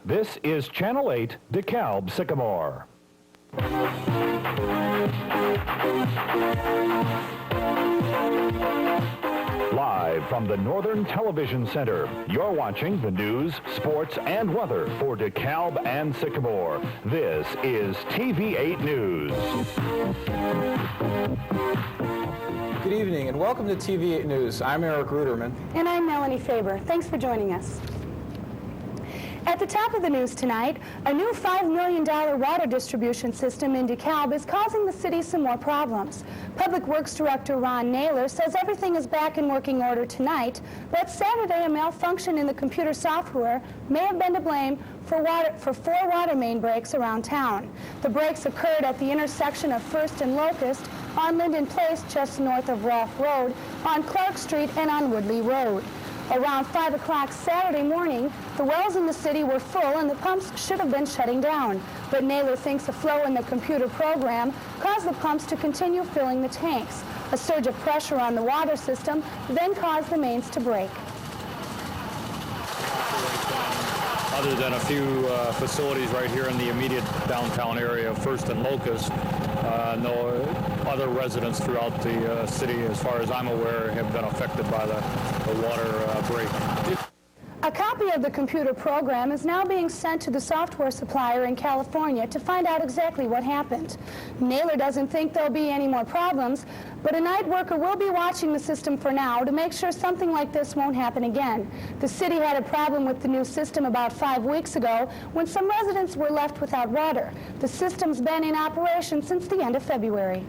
This is Channel 8, DeKalb Sycamore. Live from the Northern Television Center, you're watching the news, sports, and weather for DeKalb and Sycamore. This is TV-8 News. Good evening and welcome to TV-8 News. I'm Eric Ruderman. And I'm Melanie Faber. Thanks for joining us. At the top of the news tonight, a new $5 million water distribution system in DeKalb is causing the city some more problems. Public Works Director Ron Naylor says everything is back in working order tonight, but Saturday a malfunction in the computer software may have been to blame for 4 water main breaks around town. The breaks occurred at the intersection of 1st and Locust, on Linden Place just north of Rolfe Road, on Clark Street, and on Woodley Road. Around 5 o'clock Saturday morning, the wells in the city were full and the pumps should have been shutting down. But Naylor thinks a flow in the computer program caused the pumps to continue filling the tanks. A surge of pressure on the water system then caused the mains to break. Other than a few facilities right here in the immediate downtown area of 1st and Locust, no other residents throughout the city, as far as I'm aware, have been affected by the water break. A copy of the computer program is now being sent to the software supplier in California to find out exactly what happened. Naylor doesn't think there'll be any more problems, but a night worker will be watching the system for now to make sure something like this won't happen again. The city had a problem with the new system about 5 weeks ago when some residents were left without water. The system's been in operation since the end of February.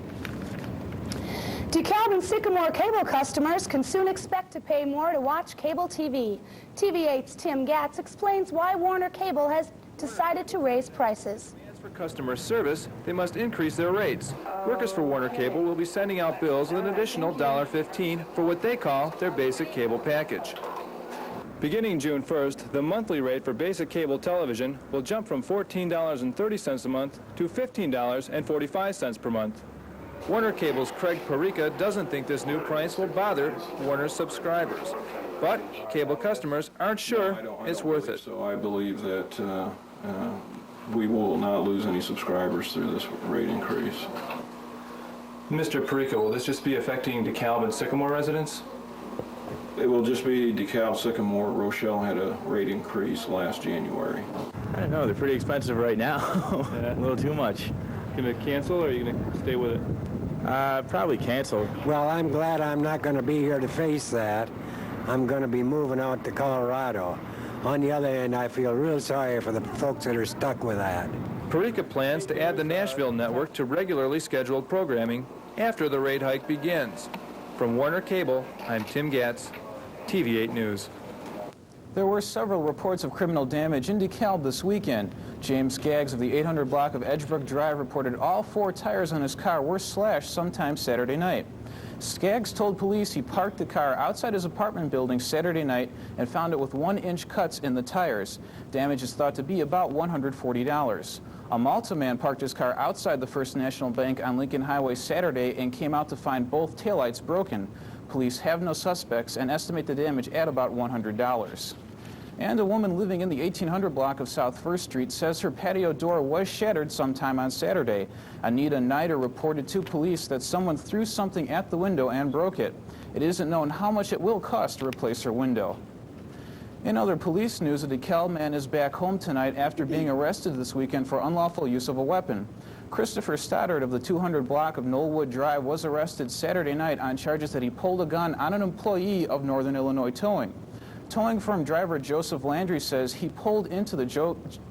DeKalb and Sycamore cable customers can soon expect to pay more to watch cable TV. TV-8's Tim Gatz explains why Warner Cable has decided to raise prices. As for customer service, they must increase their rates. Workers for Warner Cable will be sending out bills with an additional $1.15 for what they call their basic cable package. Beginning June 1st, the monthly rate for basic cable television will jump from $14.30 a month to $15.45 per month. Warner Cable's Craig Perica doesn't think this new price will bother Warner's subscribers. But cable customers aren't sure it's worth it. So I believe that we will not lose any subscribers through this rate increase. Mr. Perica, will this just be affecting DeKalb and Sycamore residents? It will just be DeKalb, Sycamore. Rochelle had a rate increase last January. I don't know, they're pretty expensive right now. A little too much. Going to cancel or are you going to stay with it? Probably cancel. Well, I'm glad I'm not going to be here to face that. I'm going to be moving out to Colorado. On the other hand, I feel real sorry for the folks that are stuck with that. Perica plans to add the Nashville network to regularly scheduled programming after the rate hike begins. From Warner Cable, I'm Tim Gatz, TV-8 News. There were several reports of criminal damage in DeKalb this weekend. James Skaggs of the 800 block of Edgebrook Drive reported all 4 tires on his car were slashed sometime Saturday night. Skaggs told police he parked the car outside his apartment building Saturday night and found it with 1-inch cuts in the tires. Damage is thought to be about $140. A Malta man parked his car outside the First National Bank on Lincoln Highway Saturday and came out to find both taillights broken. Police have no suspects and estimate the damage at about $100. And a woman living in the 1800 block of South 1st Street says her patio door was shattered sometime on Saturday. Anita Nider reported to police that someone threw something at the window and broke it. It isn't known how much it will cost to replace her window. In other police news, a DeKalb man is back home tonight after being arrested this weekend for unlawful use of a weapon. Christopher Stoddard of the 200 block of Knollwood Drive was arrested Saturday night on charges that he pulled a gun on an employee of Northern Illinois Towing. Towing firm driver Joseph Landry says he pulled into the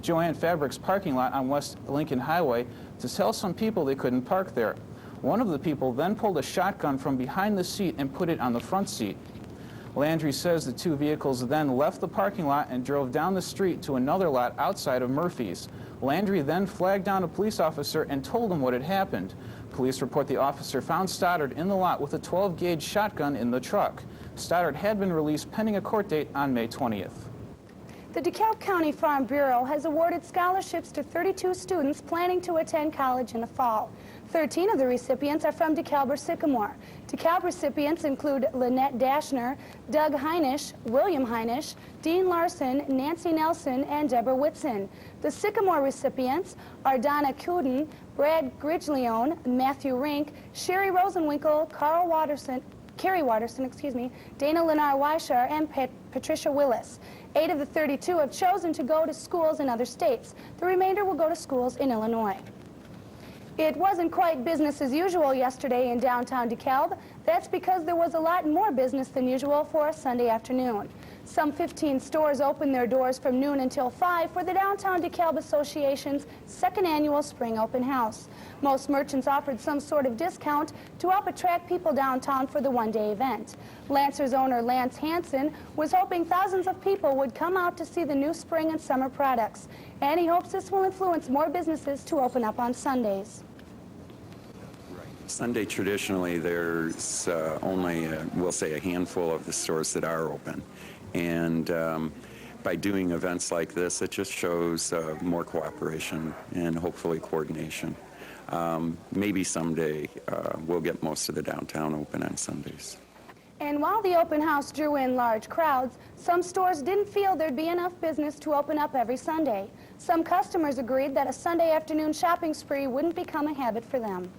Joanne Fabrics parking lot on West Lincoln Highway to tell some people they couldn't park there. One of the people then pulled a shotgun from behind the seat and put it on the front seat. Landry says the 2 vehicles then left the parking lot and drove down the street to another lot outside of Murphy's. Landry then flagged down a police officer and told him what had happened. Police report the officer found Stoddard in the lot with a 12-gauge shotgun in the truck. Stoddard had been released pending a court date on May 20th. The DeKalb County Farm Bureau has awarded scholarships to 32 students planning to attend college in the fall. 13 of the recipients are from DeKalb or Sycamore. DeKalb recipients include Lynette Dashner, Doug Heinisch, William Heinisch, Dean Larson, Nancy Nelson, and Deborah Whitson. The Sycamore recipients are Donna Cuden, Brad Gridgeleone, Matthew Rink, Sherry Rosenwinkel, Carrie Watterson, Dana Lennar Weishar, and Patricia Willis. 8 of the 32 have chosen to go to schools in other states. The remainder will go to schools in Illinois. It wasn't quite business as usual yesterday in downtown DeKalb. That's because there was a lot more business than usual for a Sunday afternoon. Some 15 stores opened their doors from noon until 5 for the Downtown DeKalb Association's second annual Spring Open House. Most merchants offered some sort of discount to help attract people downtown for the one-day event. Lancer's owner Lance Hansen was hoping thousands of people would come out to see the new spring and summer products, and he hopes this will influence more businesses to open up on Sundays. Sunday, traditionally, there's only, we'll say, a handful of the stores that are open. And by doing events like this, it just shows more cooperation and hopefully coordination. Maybe someday we'll get most of the downtown open on Sundays. And while the open house drew in large crowds, some stores didn't feel there'd be enough business to open up every Sunday. Some customers agreed that a Sunday afternoon shopping spree wouldn't become a habit for them.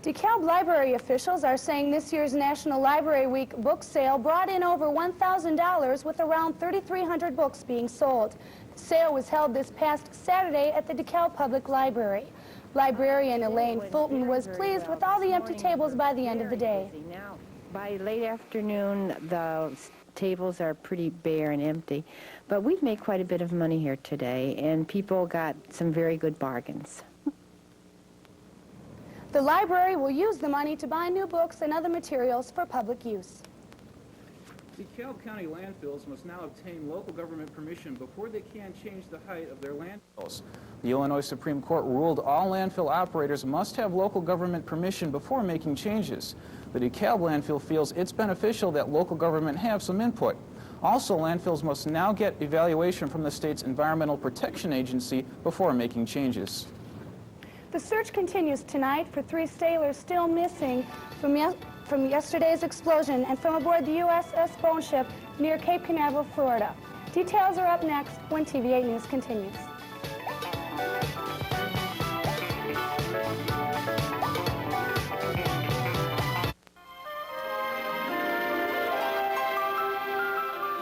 DeKalb library officials are saying this year's National Library Week book sale brought in over $1,000 with around 3,300 books being sold. The sale was held this past Saturday at the DeKalb Public Library. Librarian Elaine Fulton was pleased with all the empty tables by the end of the day. Now, by late afternoon, the tables are pretty bare and empty, but we've made quite a bit of money here today, and people got some very good bargains. The library will use the money to buy new books and other materials for public use. DeKalb County landfills must now obtain local government permission before they can change the height of their landfills. The Illinois Supreme Court ruled all landfill operators must have local government permission before making changes. The DeKalb landfill feels it's beneficial that local government have some input. Also, landfills must now get evaluation from the state's Environmental Protection Agency before making changes. The search continues tonight for 3 sailors still missing from yesterday's explosion and from aboard the USS Bone Ship near Cape Canaveral, Florida. Details are up next when TV-8 News continues.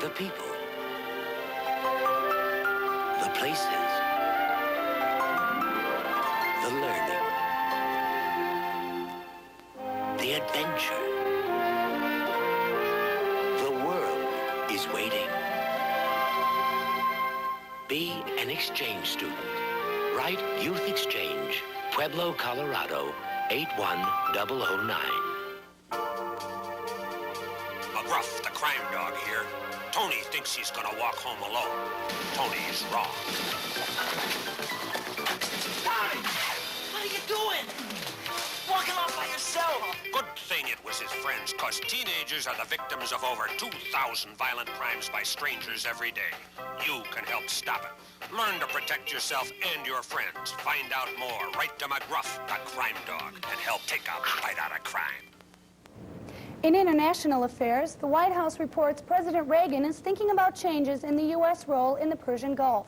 The people, the places, the learning, the adventure. The world is waiting. Be an exchange student. Write Youth Exchange, Pueblo, Colorado, 81009. McGruff, the crime dog here. Tony thinks he's gonna walk home alone. Tony's wrong. Tony! What are you doing? Walking off by yourself? Good thing it was his friends, cause teenagers are the victims of over 2,000 violent crimes by strangers every day. You can help stop it. Learn to protect yourself and your friends. Find out more. Write to McGruff, the crime dog, and help take a bite out of crime. In international affairs, the White House reports President Reagan is thinking about changes in the U.S. role in the Persian Gulf.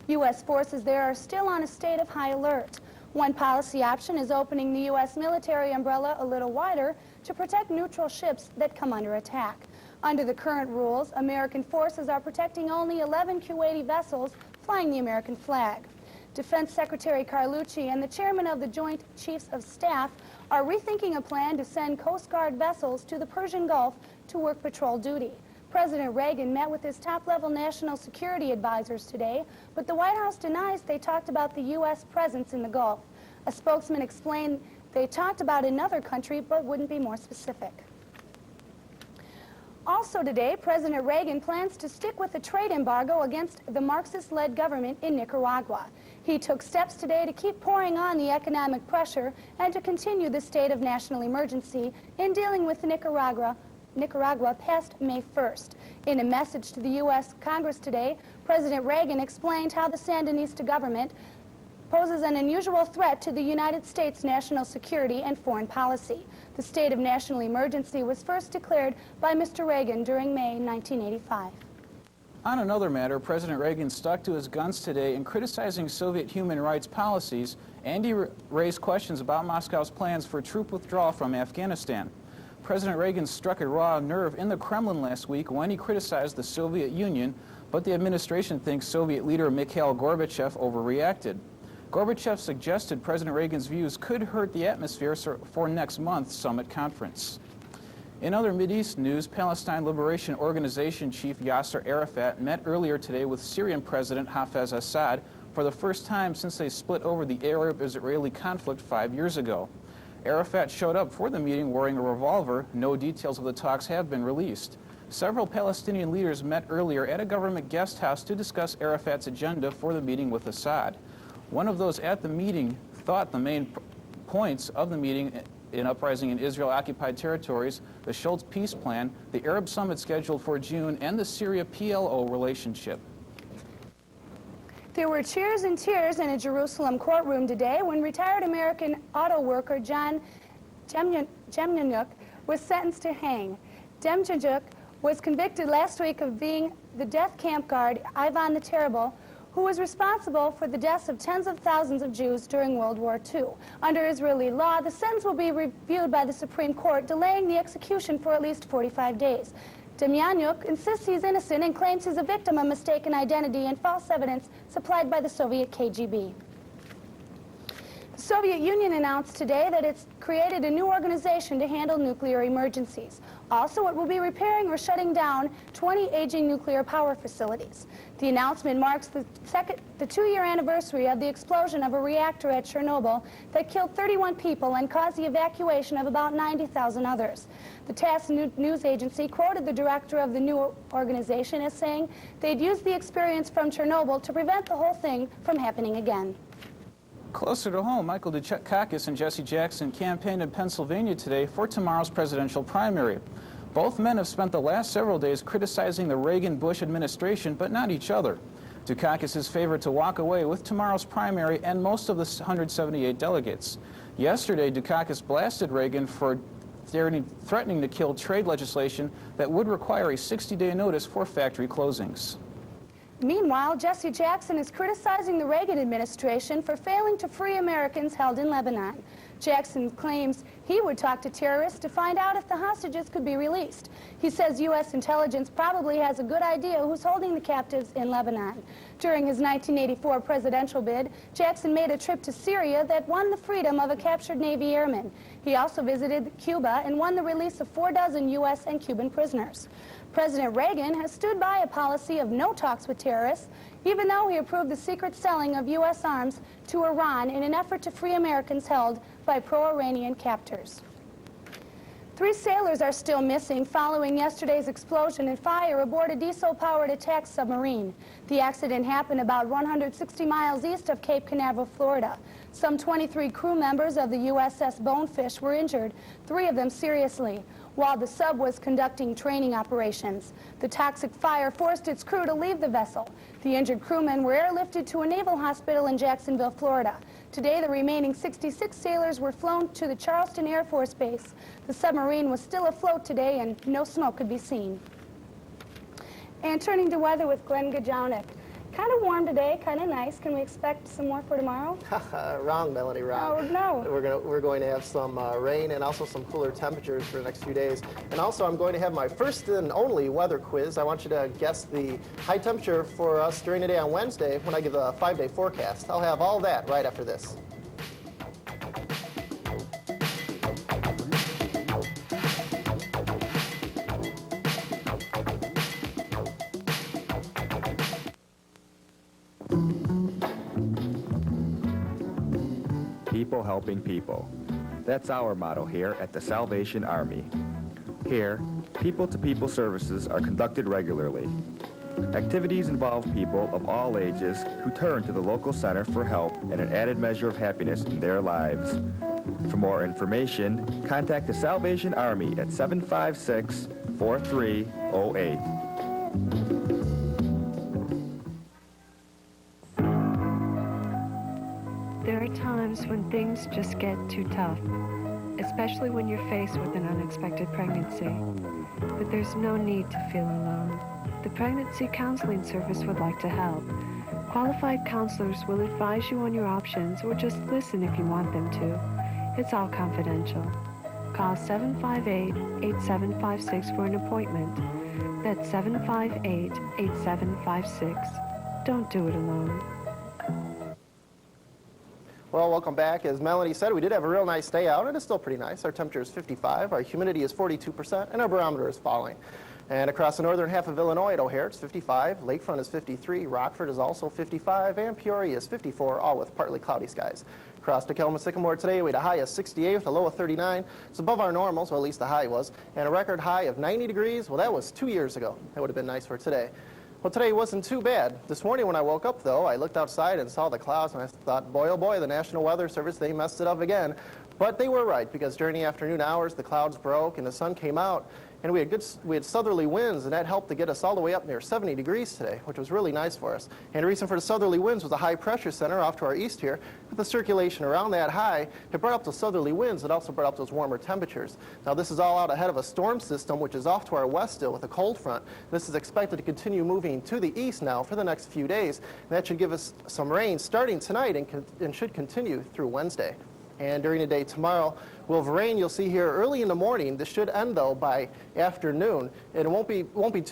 U.S. forces there are still on a state of high alert. One policy option is opening the U.S. military umbrella a little wider to protect neutral ships that come under attack. Under the current rules, American forces are protecting only 11 Kuwaiti vessels flying the American flag. Defense Secretary Carlucci and the chairman of the Joint Chiefs of Staff are rethinking a plan to send Coast Guard vessels to the Persian Gulf to work patrol duty. President Reagan met with his top-level national security advisors today, but the White House denies they talked about the U.S. presence in the Gulf. A spokesman explained they talked about another country but wouldn't be more specific. Also today, President Reagan plans to stick with the trade embargo against the Marxist-led government in Nicaragua. He took steps today to keep pouring on the economic pressure and to continue the state of national emergency in dealing with Nicaragua Nicaragua past May 1st. In a message to the U.S. Congress today, President Reagan explained how the Sandinista government poses an unusual threat to the United States' national security and foreign policy. The state of national emergency was first declared by Mr. Reagan during May 1985. On another matter, President Reagan stuck to his guns today in criticizing Soviet human rights policies, and he raised questions about Moscow's plans for troop withdrawal from Afghanistan. President Reagan struck a raw nerve in the Kremlin last week when he criticized the Soviet Union, but the administration thinks Soviet leader Mikhail Gorbachev overreacted. Gorbachev suggested President Reagan's views could hurt the atmosphere for next month's summit conference. In other Mideast news, Palestine Liberation Organization Chief Yasser Arafat met earlier today with Syrian President Hafez Assad for the first time since they split over the Arab-Israeli conflict 5 years ago. Arafat showed up for the meeting wearing a revolver. No details of the talks have been released. Several Palestinian leaders met earlier at a government guest house to discuss Arafat's agenda for the meeting with Assad. One of those at the meeting thought the main points of the meeting in uprising in Israel-occupied territories, the Schultz peace plan, the Arab summit scheduled for June, and the Syria-PLO relationship. There were cheers and tears in a Jerusalem courtroom today when retired American auto worker John Demjanjuk was sentenced to hang. Demjanjuk was convicted last week of being the death camp guard Ivan the Terrible, who was responsible for the deaths of tens of thousands of Jews during World War II. Under Israeli law, the sentence will be reviewed by the Supreme Court, delaying the execution for at least 45 days. Demjanjuk insists he's innocent and claims he's a victim of mistaken identity and false evidence supplied by the Soviet KGB. The Soviet Union announced today that it's created a new organization to handle nuclear emergencies. Also, it will be repairing or shutting down 20 aging nuclear power facilities. The announcement marks the 2-year anniversary of the explosion of a reactor at Chernobyl that killed 31 people and caused the evacuation of about 90,000 others. The TASS news agency quoted the director of the new organization as saying they'd use the experience from Chernobyl to prevent the whole thing from happening again. Closer to home, Michael Dukakis and Jesse Jackson campaigned in Pennsylvania today for tomorrow's presidential primary. Both men have spent the last several days criticizing the Reagan-Bush administration, but not each other. Dukakis is favored to walk away with tomorrow's primary and most of the 178 delegates. Yesterday, Dukakis blasted Reagan for threatening to kill trade legislation that would require a 60-day notice for factory closings. Meanwhile, Jesse Jackson is criticizing the Reagan administration for failing to free Americans held in Lebanon. Jackson claims he would talk to terrorists to find out if the hostages could be released. He says U.S. intelligence probably has a good idea who's holding the captives in Lebanon. During his 1984 presidential bid, Jackson made a trip to Syria that won the freedom of a captured Navy airman. He also visited Cuba and won the release of 4 dozen U.S. and Cuban prisoners. President Reagan has stood by a policy of no talks with terrorists, even though he approved the secret selling of U.S. arms to Iran in an effort to free Americans held by pro-Iranian captors. 3 sailors are still missing following yesterday's explosion and fire aboard a diesel-powered attack submarine. The accident happened about 160 miles east of Cape Canaveral, Florida. Some 23 crew members of the USS Bonefish were injured, 3 of them seriously, while the sub was conducting training operations. The toxic fire forced its crew to leave the vessel. The injured crewmen were airlifted to a naval hospital in Jacksonville, Florida. Today, the remaining 66 sailors were flown to the Charleston Air Force Base. The submarine was still afloat today and no smoke could be seen. And turning to weather with Glenn Gajownik. Kind of warm today, kind of nice. Can we expect some more for tomorrow? Wrong, Melanie, wrong. Oh, no. We're going to have some rain and also some cooler temperatures for the next few days. And also, I'm going to have my first and only weather quiz. I want you to guess the high temperature for us during the day on Wednesday when I give a 5-day forecast. I'll have all that right after this. People helping people. That's our motto here at the Salvation Army. Here, people-to-people services are conducted regularly. Activities involve people of all ages who turn to the local center for help and an added measure of happiness in their lives. For more information, contact the Salvation Army at 756-4308. There are times when things just get too tough, especially when you're faced with an unexpected pregnancy. But there's no need to feel alone. The Pregnancy Counseling Service would like to help. Qualified counselors will advise you on your options or just listen if you want them to. It's all confidential. Call 758-8756 for an appointment. That's 758-8756. Don't do it alone. Well, welcome back. As Melanie said, we did have a real nice day out. It is still pretty nice. Our temperature is 55, our humidity is 42%, and our barometer is falling. And across the northern half of Illinois at O'Hare, it's 55. Lakefront is 53. Rockford is also 55. And Peoria is 54, all with partly cloudy skies. Across DeKalb and Sycamore today, we had a high of 68 with a low of 39. It's above our normal, so at least the high was. And a record high of 90 degrees. Well, that was 2 years ago. That would have been nice for today. Well, today wasn't too bad. This morning when I woke up, though, I looked outside and saw the clouds, and I thought, boy, oh boy, the National Weather Service, they messed it up again. But they were right, because during the afternoon hours, the clouds broke and the sun came out, and we had southerly winds, and that helped to get us all the way up near 70 degrees today, which was really nice for us. And the reason for the southerly winds was a high pressure center off to our east here. With the circulation around that high, it brought up the southerly winds. It also brought up those warmer temperatures. Now, this is all out ahead of a storm system, which is off to our west still with a cold front. This is expected to continue moving to the east now for the next few days. And that should give us some rain starting tonight and should continue through Wednesday. And during the day tomorrow, we'll have rain you'll see here early in the morning. This should end, though, by afternoon. And it won't be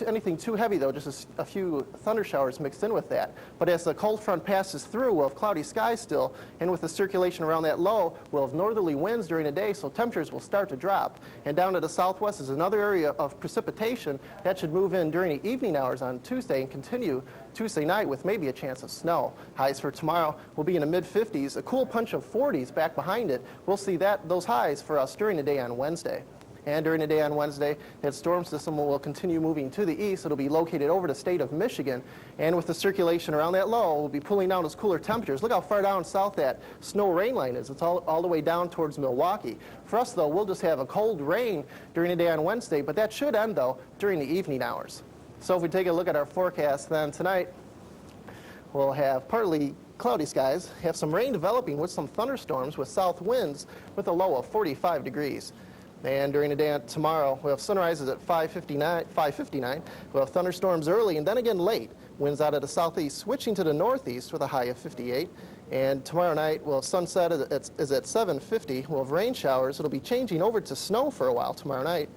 anything too heavy, though, just a few thunder showers mixed in with that. But as the cold front passes through, we'll have cloudy skies still. And with the circulation around that low, we'll have northerly winds during the day, so temperatures will start to drop. And down to the southwest is another area of precipitation. That should move in during the evening hours on Tuesday and continue Tuesday night with maybe a chance of snow. Highs for tomorrow will be in the mid-50s. A cool punch of 40s back behind it. We'll see those highs for us during the day on Wednesday. And during the day on Wednesday, that storm system will continue moving to the east. It'll be located over the state of Michigan. And with the circulation around that low, we'll be pulling down those cooler temperatures. Look how far down south that snow rain line is. It's all the way down towards Milwaukee. For us, though, we'll just have a cold rain during the day on Wednesday, but that should end, though, during the evening hours. So if we take a look at our forecast, then tonight we'll have partly cloudy skies, have some rain developing with some thunderstorms with south winds with a low of 45 degrees. And during the day tomorrow, we'll have sunrises at 5:59. We'll have thunderstorms early and then again late. Winds out of the southeast switching to the northeast with a high of 58. And tomorrow night, well, sunset is at 7:50. We'll have rain showers. It'll be changing over to snow for a while tomorrow night.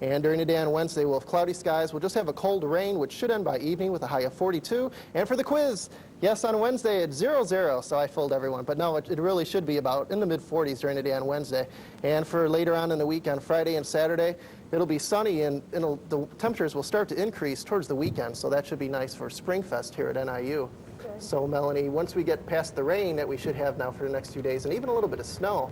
And during the day on Wednesday, we'll have cloudy skies. We'll just have a cold rain, which should end by evening with a high of 42. And for the quiz, yes, on Wednesday it's 0-0, so I fooled everyone. But no, it really should be about in the mid-40s during the day on Wednesday. And for later on in the week, on Friday and Saturday, it'll be sunny, and the temperatures will start to increase towards the weekend. So that should be nice for Springfest here at NIU. Okay. So, Melanie, once we get past the rain that we should have now for the next few days, and even a little bit of snow,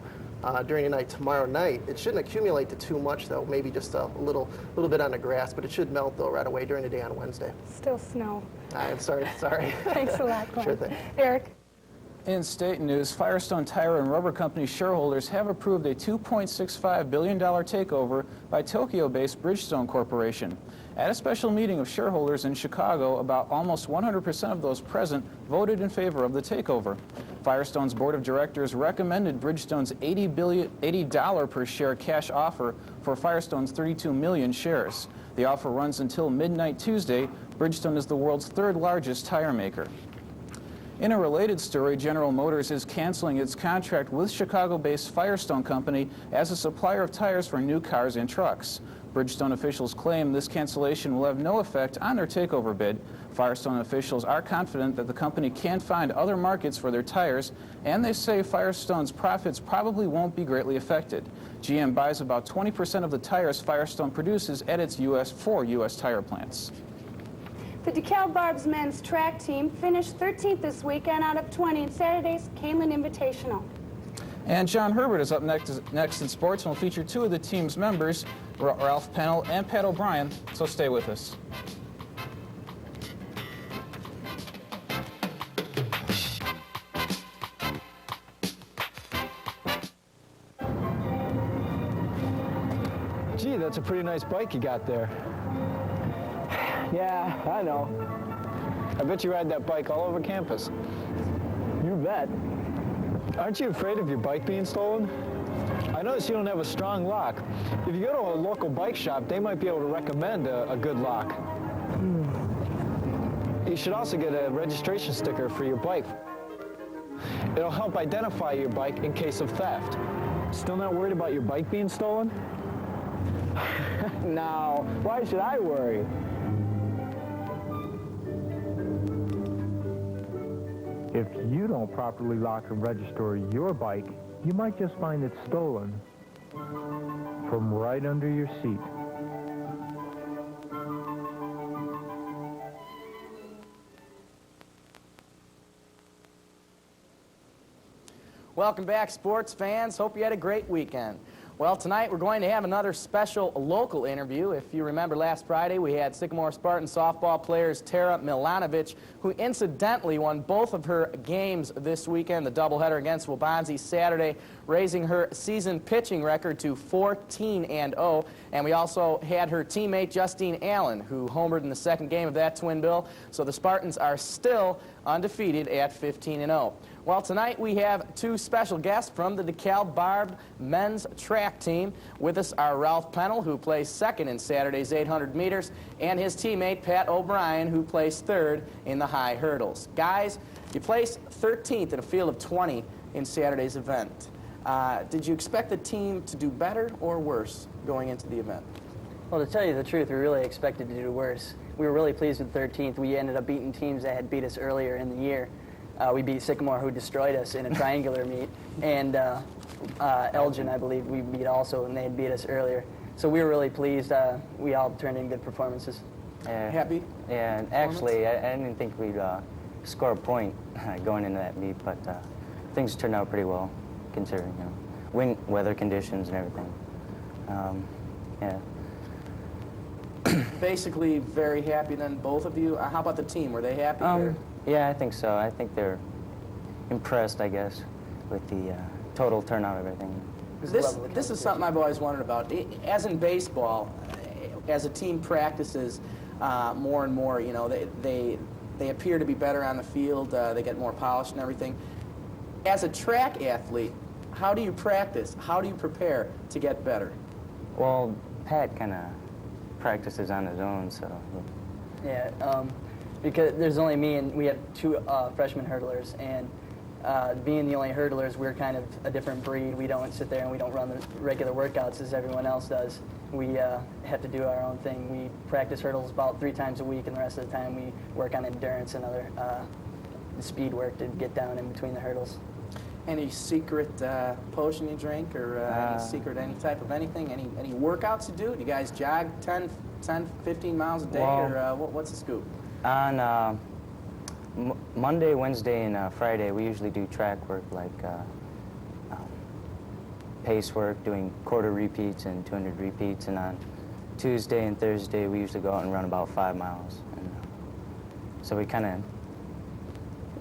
during the night tomorrow night. It shouldn't accumulate to too much, though, maybe just a little bit on the grass, but it should melt, though, right away during the day on Wednesday. Still snow. I'm sorry. Thanks a lot, Glenn. Sure thing. Eric? In state news, Firestone Tire and Rubber Company shareholders have approved a $2.65 billion takeover by Tokyo-based Bridgestone Corporation. At a special meeting of shareholders in Chicago, about almost 100% of those present voted in favor of the takeover. Firestone's board of directors recommended Bridgestone's $80 per share cash offer for Firestone's 32 million shares. The offer runs until midnight Tuesday. Bridgestone is the world's third largest tire maker. In a related story, General Motors is canceling its contract with Chicago-based Firestone Company as a supplier of tires for new cars and trucks. Bridgestone officials claim this cancellation will have no effect on their takeover bid. Firestone officials are confident that the company can find other markets for their tires, and they say Firestone's profits probably won't be greatly affected. GM buys about 20% of the tires Firestone produces at its four U.S. tire plants. The DeKalb Barb's men's track team finished 13th this weekend out of 20 in Saturday's Canelan Invitational. And John Herbert is up next in sports and will feature two of the team's members, Ralph Pennell and Pat O'Brien, so stay with us. that's a pretty nice bike you got there. Yeah, I know. I bet you ride that bike all over campus. You bet. Aren't you afraid of your bike being stolen? I notice you don't have a strong lock. If you go to a local bike shop, they might be able to recommend a good lock. You should also get a registration sticker for your bike. It'll help identify your bike in case of theft. Still not worried about your bike being stolen? No, why should I worry? If you don't properly lock and register your bike, you might just find it stolen from right under your seat. Welcome back, sports fans. Hope you had a great weekend. Well, tonight we're going to have another special local interview. If you remember last Friday, we had Sycamore Spartan softball players Tara Milanovic, who incidentally won both of her games this weekend, the doubleheader against Waubonsie Saturday, raising her season pitching record to 14-0. And we also had her teammate Justine Allen, who homered in the second game of that twin bill. So the Spartans are still undefeated at 15-0. Well, tonight we have two special guests from the DeKalb Barb men's track team. With us are Ralph Pennell, who placed second in Saturday's 800 meters, and his teammate Pat O'Brien, who placed third in the high hurdles. Guys, you placed 13th in a field of 20 in Saturday's event. Did you expect the team to do better or worse going into the event? Well, to tell you the truth, we really expected to do worse. We were really pleased with 13th. We ended up beating teams that had beat us earlier in the year. We beat Sycamore, who destroyed us in a triangular meet, and Elgin, I believe, we beat also, and they had beat us earlier. So we were really pleased. We all turned in good performances. Happy? Yeah, and actually, I didn't think we'd score a point going into that meet, but things turned out pretty well, considering, you know, wind, weather conditions and everything. Yeah. Basically, very happy then, both of you. How about the team? Were they happy? Yeah, I think so. I think they're impressed, I guess, with the total turnout of everything. This is something I've always wondered about. As in baseball, as a team practices more and more, you know, they appear to be better on the field. They get more polished and everything. As a track athlete, how do you practice? How do you prepare to get better? Well, Pat kind of practices on his own, so. Yeah, because there's only me, and we have two freshman hurdlers, and being the only hurdlers, we're kind of a different breed. We don't sit there and we don't run the regular workouts as everyone else does. We have to do our own thing. We practice hurdles about 3 times a week, and the rest of the time we work on endurance and other speed work to get down in between the hurdles. Any secret potion you drink, or any secret any type of anything? Any workouts you do? Do you guys jog 10, 15 miles a day, or what's the scoop? On Monday, Wednesday, and Friday, we usually do track work, like pace work, doing quarter repeats and 200 repeats. And on Tuesday and Thursday, we usually go out and run about 5 miles. And, so we kind of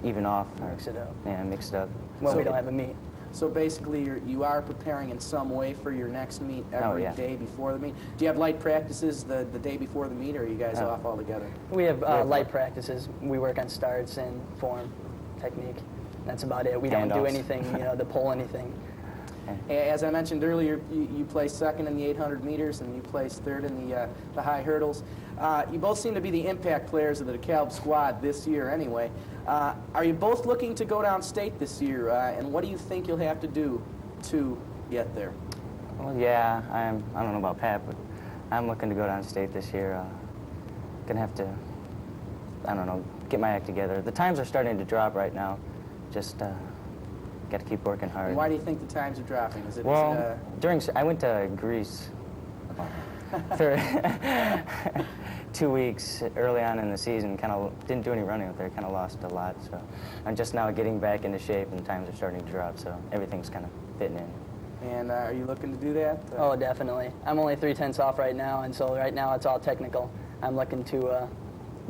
even off. Mix it up. Yeah, mix it up. When we don't have a meet. So basically, you are preparing in some way for your next meet every day before the meet. Do you have light practices the day before the meet, or are you guys off altogether? We have light practices. We work on starts and form, technique. That's about it. We don't do anything, you know, to pull anything. As I mentioned earlier, you placed second in the 800 meters, and you placed third in the high hurdles. You both seem to be the impact players of the DeKalb squad this year anyway. Are you both looking to go downstate this year, and what do you think you'll have to do to get there? Well, yeah, I don't know about Pat, but I'm looking to go downstate this year. Gonna have to, I don't know, get my act together. The times are starting to drop right now. Just got to keep working hard. And why do you think the times are dropping? Is it, I went to Greece for 2 weeks early on in the season. Kind of didn't do any running up there. Kind of lost a lot. So I'm just now getting back into shape, and times are starting to drop. So everything's kind of fitting in. And are you looking to do that? Oh, definitely. I'm only 3/10 off right now, and so right now it's all technical. I'm looking to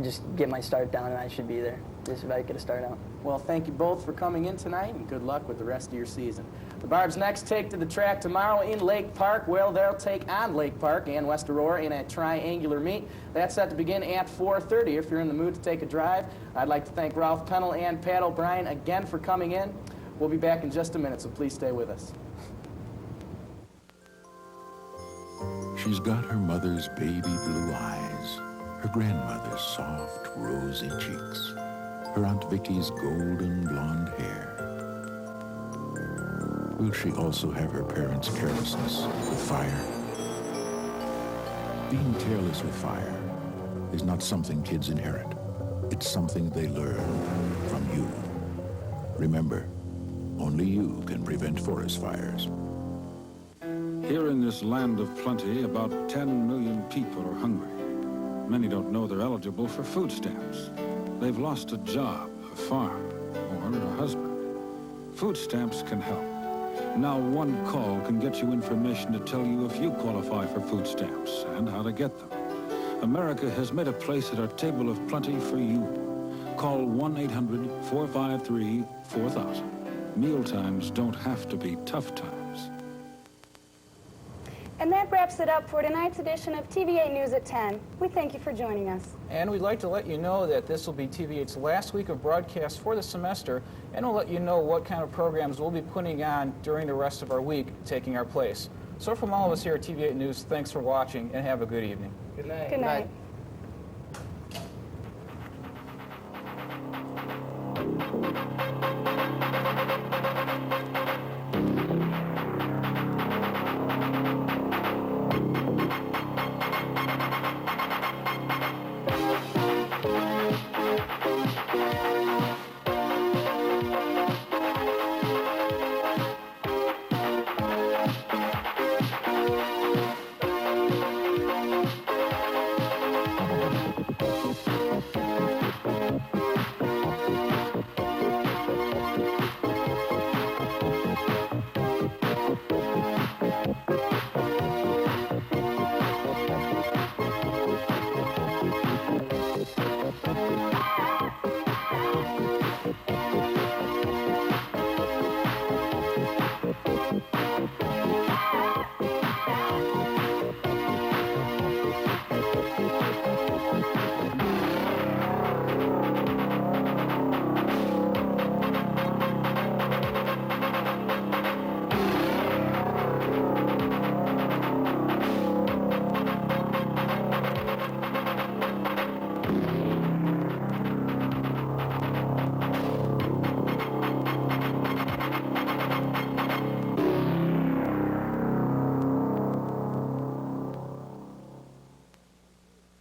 just get my start down, and I should be there just if I get a start out. Well, thank you both for coming in tonight, and good luck with the rest of your season. The Barbs next take to the track tomorrow in Lake Park. Well, they'll take on Lake Park and West Aurora in a triangular meet. That's set to begin at 4:30. If you're in the mood to take a drive, I'd like to thank Ralph Pennell and Pat O'Brien again for coming in. We'll be back in just a minute, so please stay with us. She's got her mother's baby blue eyes, her grandmother's soft, rosy cheeks, her Aunt Vicky's golden blonde hair. Will she also have her parents' carelessness with fire? Being careless with fire is not something kids inherit. It's something they learn from you. Remember, only you can prevent forest fires. Here in this land of plenty, about 10 million people are hungry. Many don't know they're eligible for food stamps. They've lost a job, a farm, or a husband. Food stamps can help. Now one call can get you information to tell you if you qualify for food stamps and how to get them. America has made a place at our table of plenty for you. Call 1-800-453-4000. Mealtimes don't have to be tough times. And that wraps it up for tonight's edition of TV-8 News at 10. We thank you for joining us. And we'd like to let you know that this will be TV-8's last week of broadcast for the semester, and we'll let you know what kind of programs we'll be putting on during the rest of our week, taking our place. So from all of us here at TV-8 News, thanks for watching, and have a good evening. Good night. Good night. Thank you.